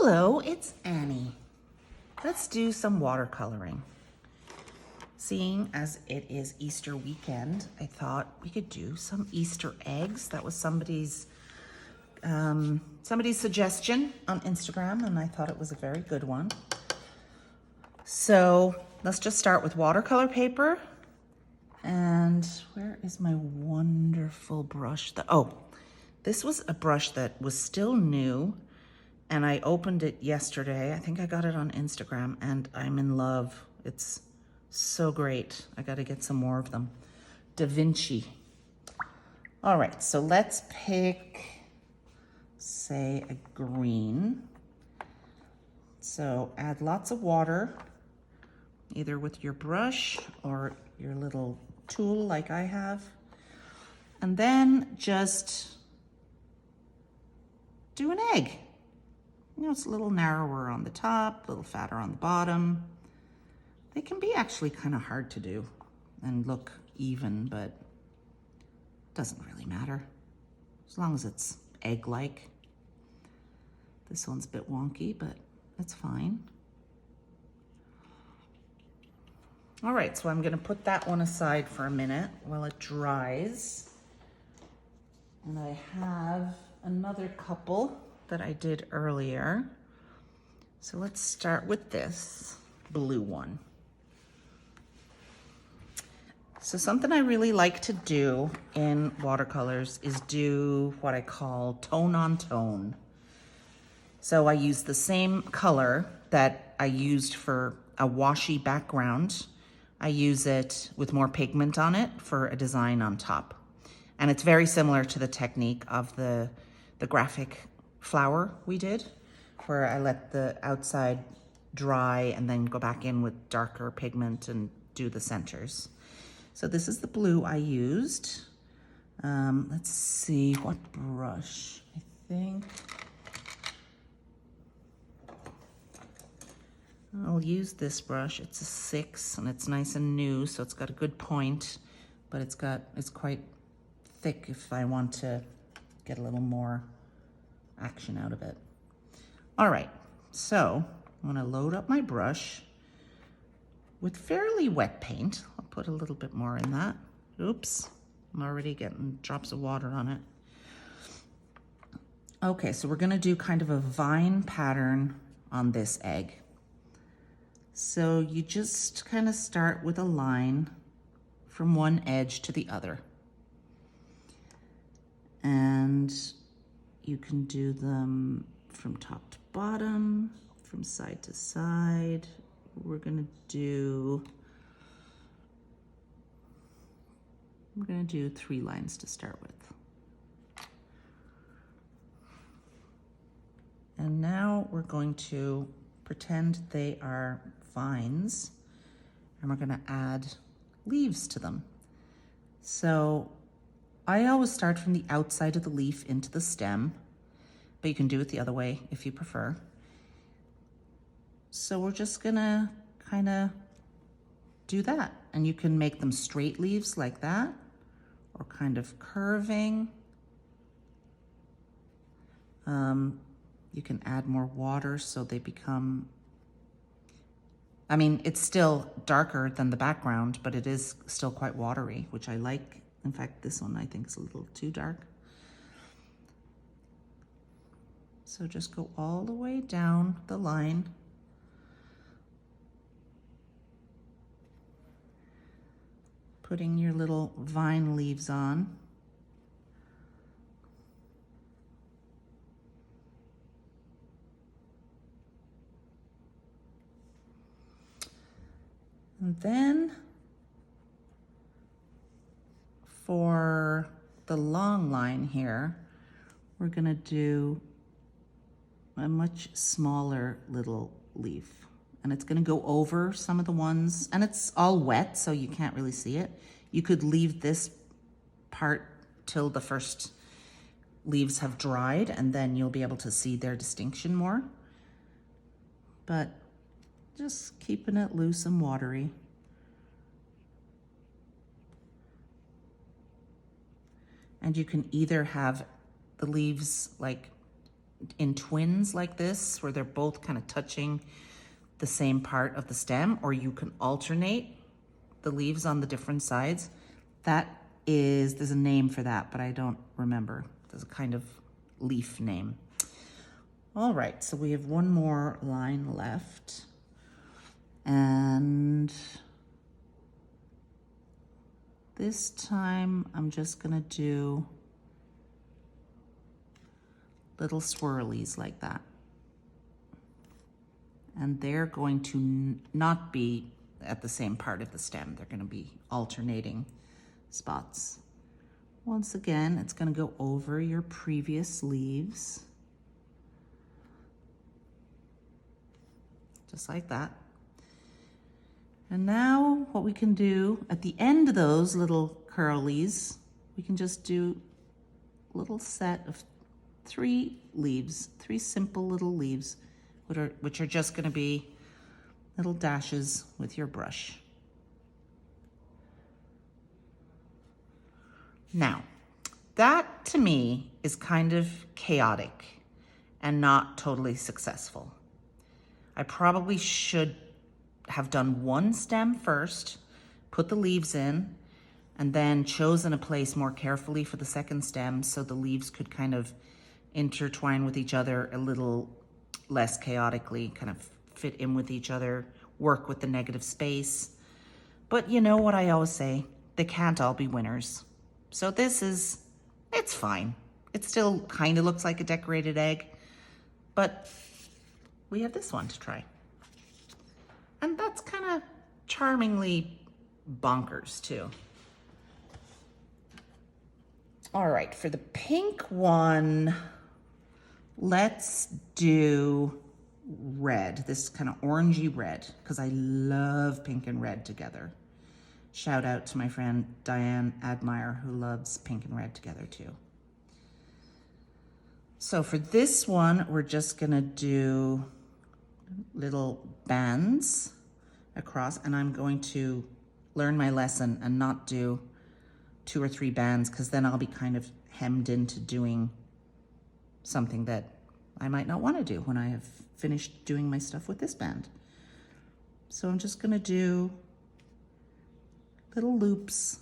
Hello, it's Annie. Let's do some watercoloring. Seeing as it is Easter weekend, I thought we could do some Easter eggs. That was somebody's suggestion on Instagram, and I thought it was a very good one. So let's just start with watercolor paper. And where is my wonderful brush? This was a brush that was still new, and I opened it yesterday. I think I got it on Instagram, and I'm in love. It's so great. I got to get some more of them. Da Vinci. All right, so let's pick, say, a green. So add lots of water, either with your brush or your little tool like I have. And then just do an egg. You know, it's a little narrower on the top, a little fatter on the bottom. They can be actually kind of hard to do and look even, but it doesn't really matter as long as it's egg-like. This one's a bit wonky, but it's fine. All right, so I'm gonna put that one aside for a minute while it dries. And I have another couple that I did earlier. So let's start with this blue one. So something I really like to do in watercolors is do what I call tone on tone. So I use the same color that I used for a washy background. I use it with more pigment on it for a design on top. And it's very similar to the technique of the graphic flower we did, where I let the outside dry and then go back in with darker pigment and do the centers. So this is the blue I used. Let's see, what brush? I think I'll use this brush. It's a 6 and it's nice and new, so it's got a good point, but it's quite thick if I want to get a little more action out of it. All right, so I'm gonna load up my brush with fairly wet paint. I'll put a little bit more in that. Oops, I'm already getting drops of water on it. Okay, so we're gonna do kind of a vine pattern on this egg. So you just kind of start with a line from one edge to the other. And you can do them from top to bottom, from side to side. We're gonna do 3 lines to start with. And now we're going to pretend they are vines, and we're gonna add leaves to them. So I always start from the outside of the leaf into the stem, but you can do it the other way if you prefer. So we're just gonna kind of do that. And you can make them straight leaves like that, or kind of curving. You can add more water so they become, I mean, it's still darker than the background, but it is still quite watery, which I like. In fact, this one I think is a little too dark. So just go all the way down the line. Putting your little vine leaves on. And then for the long line here, we're gonna do a much smaller little leaf. And it's gonna go over some of the ones, and it's all wet, so you can't really see it. You could leave this part till the first leaves have dried, and then you'll be able to see their distinction more. But just keeping it loose and watery. And you can either have the leaves like in twins like this, where they're both kind of touching the same part of the stem, or you can alternate the leaves on the different sides. There's a name for that, but I don't remember. There's a kind of leaf name. All right, so we have one more line left. And this time I'm just gonna do little swirlies like that. And they're going to not be at the same part of the stem. They're gonna be alternating spots. Once again, it's gonna go over your previous leaves. Just like that. And now what we can do at the end of those little curlies, we can just do a little set of 3 leaves, 3 simple little leaves, which are just gonna be little dashes with your brush. Now, that to me is kind of chaotic and not totally successful. I probably should have done one stem first, put the leaves in, and then chosen a place more carefully for the second stem so the leaves could kind of intertwine with each other a little less chaotically, kind of fit in with each other, work with the negative space. But you know what I always say, they can't all be winners. So it's fine. It still kind of looks like a decorated egg, but we have this one to try. And that's kind of charmingly bonkers too. All right, for the pink one, let's do red, this kind of orangey red, because I love pink and red together. Shout out to my friend Diane Admire, who loves pink and red together too. So for this one, we're just gonna do little bands across, and I'm going to learn my lesson and not do 2 or 3 bands, because then I'll be kind of hemmed into doing something that I might not want to do when I have finished doing my stuff with this band. So I'm just gonna do little loops.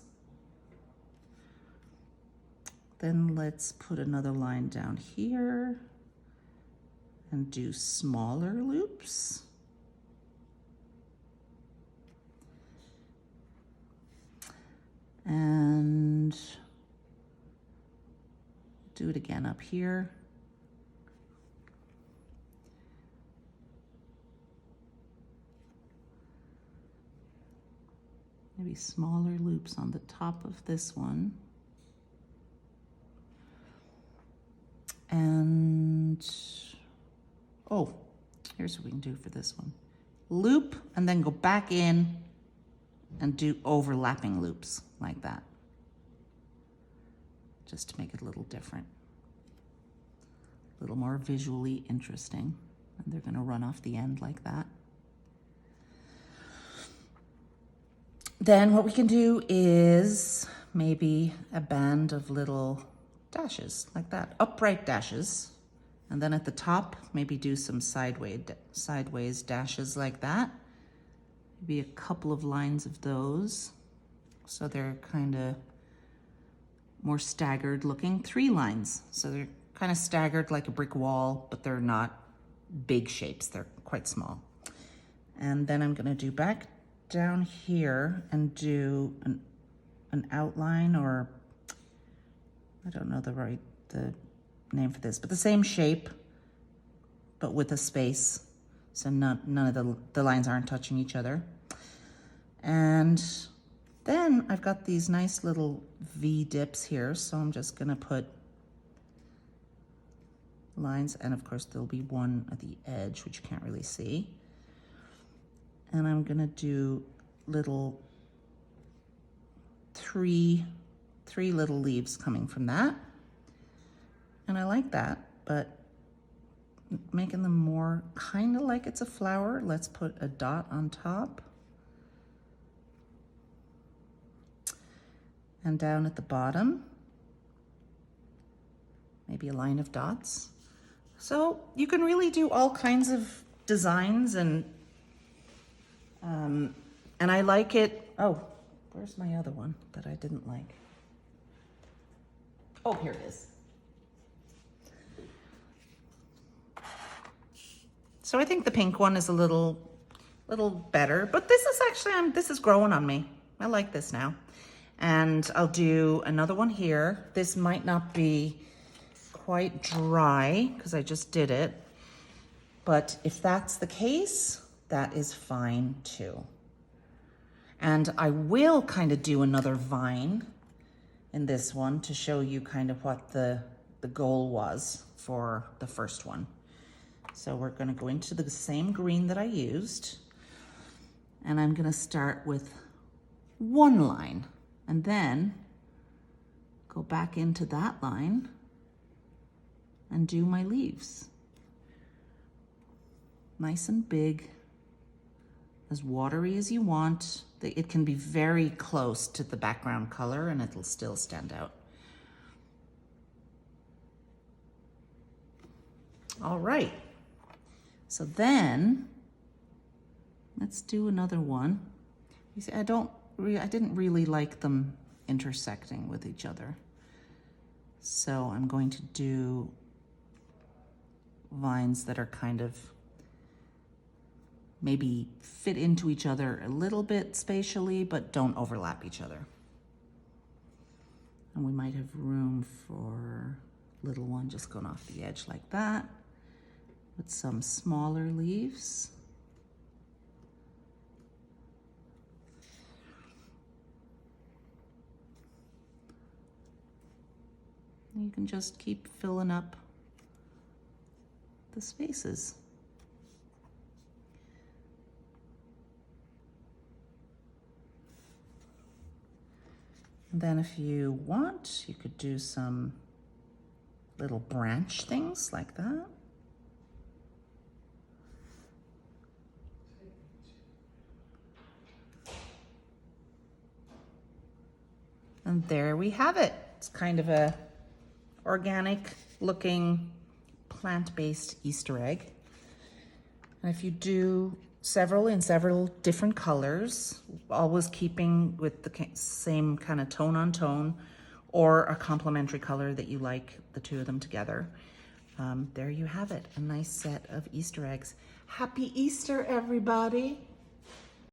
Then let's put another line down here and do smaller loops. And do it again up here. Maybe smaller loops on the top of this one. And, oh, here's what we can do for this one. Loop and then go back in and do overlapping loops like that. Just to make it a little different. A little more visually interesting. And they're gonna run off the end like that. Then what we can do is maybe a band of little dashes like that, upright dashes. And then at the top, maybe do some sideways dashes like that. Maybe a couple of lines of those. So they're kind of more staggered looking. 3 lines. So they're kind of staggered like a brick wall, but they're not big shapes. They're quite small. And then I'm gonna do back down here and do an outline, or I don't know the name for this, but the same shape, but with a space. So none of the lines aren't touching each other. And then I've got these nice little V dips here. So I'm just gonna put lines, and of course there'll be one at the edge, which you can't really see. And I'm gonna do little three little leaves coming from that. And I like that, but making them more kind of like it's a flower, let's put a dot on top. And down at the bottom, maybe a line of dots. So you can really do all kinds of designs and I like it. Oh, where's my other one that I didn't like? Oh, here it is. So I think the pink one is a little better, but this is actually, this is growing on me. I like this now. And I'll do another one here. This might not be quite dry because I just did it, but if that's the case, that is fine too. And I will kind of do another vine in this one to show you kind of what the goal was for the first one. So we're going to go into the same green that I used, and I'm going to start with one line and then go back into that line and do my leaves. Nice and big, as watery as you want. It can be very close to the background color and it'll still stand out. All right, so then let's do another one. You see, I didn't really like them intersecting with each other. So I'm going to do vines that are kind of maybe fit into each other a little bit spatially, but don't overlap each other. And we might have room for a little one just going off the edge like that, with some smaller leaves. And you can just keep filling up the spaces. And then if you want, you could do some little branch things like that. And there we have it. It's kind of a organic looking plant-based Easter egg. And if you do several in several different colors, always keeping with the same kind of tone on tone, or a complementary color that you like, the two of them together, there you have it, a nice set of Easter eggs. Happy Easter, everybody.